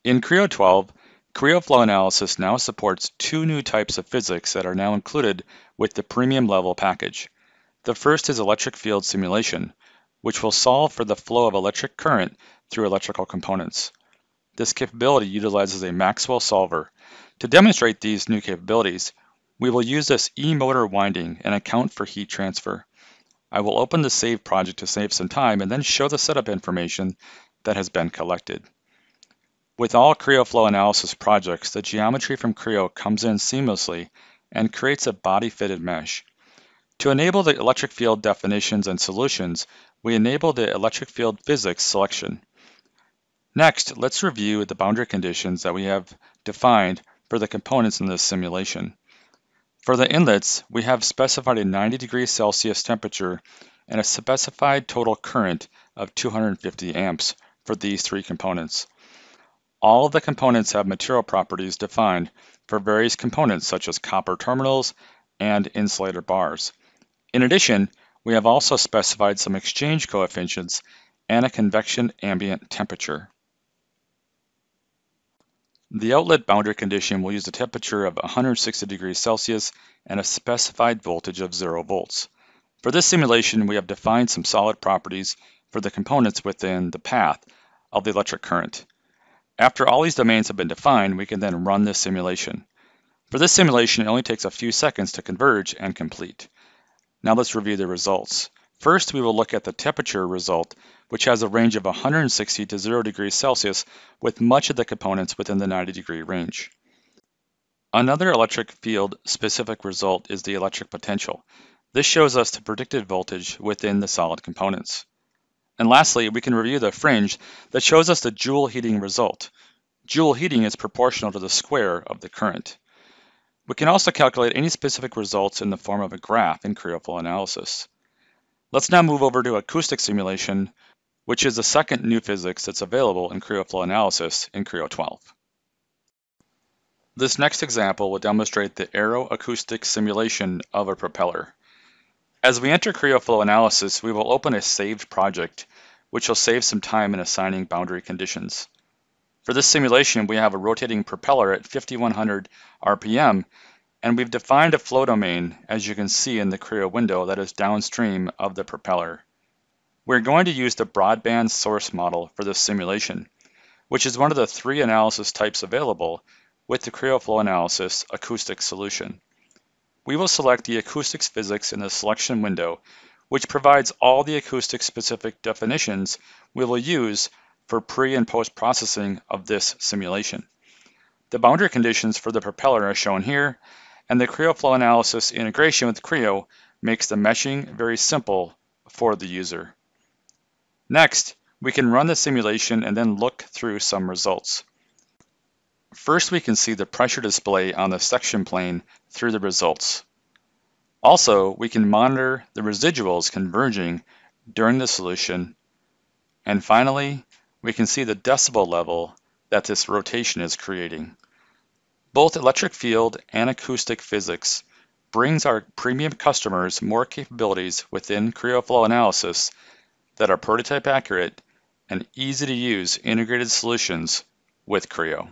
In Creo 12, Creo Flow Analysis now supports two new types of physics that are now included with the premium level package. The first is electric field simulation, which will solve for the flow of electric current through electrical components. This capability utilizes a Maxwell solver. To demonstrate these new capabilities, we will use this E-motor winding and account for heat transfer. I will open the save project to save some time and then show the setup information that has been collected. With all Creo Flow Analysis projects, the geometry from Creo comes in seamlessly and creates a body-fitted mesh. To enable the electric field definitions and solutions, we enable the electric field physics selection. Next, let's review the boundary conditions that we have defined for the components in this simulation. For the inlets, we have specified a 90 degrees Celsius temperature and a specified total current of 250 amps for these three components. All of the components have material properties defined for various components such as copper terminals and insulator bars. In addition, we have also specified some exchange coefficients and a convection ambient temperature. The outlet boundary condition will use a temperature of 160 degrees Celsius and a specified voltage of 0 volts. For this simulation, we have defined some solid properties for the components within the path of the electric current. After all these domains have been defined, we can then run this simulation. For this simulation, it only takes a few seconds to converge and complete. Now let's review the results. First, we will look at the temperature result, which has a range of 160 to 0 degrees Celsius with much of the components within the 90 degree range. Another electric field specific result is the electric potential. This shows us the predicted voltage within the solid components. And lastly, we can review the fringe that shows us the Joule heating result. Joule heating is proportional to the square of the current. We can also calculate any specific results in the form of a graph in Creo Flow Analysis. Let's now move over to Acoustic Simulation, which is the second new physics that's available in Creo Flow Analysis in Creo 12. This next example will demonstrate the aeroacoustic simulation of a propeller. As we enter Creo Flow Analysis, we will open a saved project, which will save some time in assigning boundary conditions. For this simulation, we have a rotating propeller at 5100 RPM, and we've defined a flow domain, as you can see in the Creo window, that is downstream of the propeller. We're going to use the broadband source model for this simulation, which is one of the three analysis types available with the Creo Flow Analysis acoustic solution. We will select the acoustics physics in the selection window, which provides all the acoustic specific definitions we will use for pre and post processing of this simulation. The boundary conditions for the propeller are shown here, and the Creo Flow Analysis integration with Creo makes the meshing very simple for the user. Next, we can run the simulation and then look through some results. First, we can see the pressure display on the section plane through the results. Also, we can monitor the residuals converging during the solution. And finally, we can see the decibel level that this rotation is creating. Both electric field and acoustic physics brings our premium customers more capabilities within Creo Flow Analysis that are prototype accurate and easy to use integrated solutions with Creo.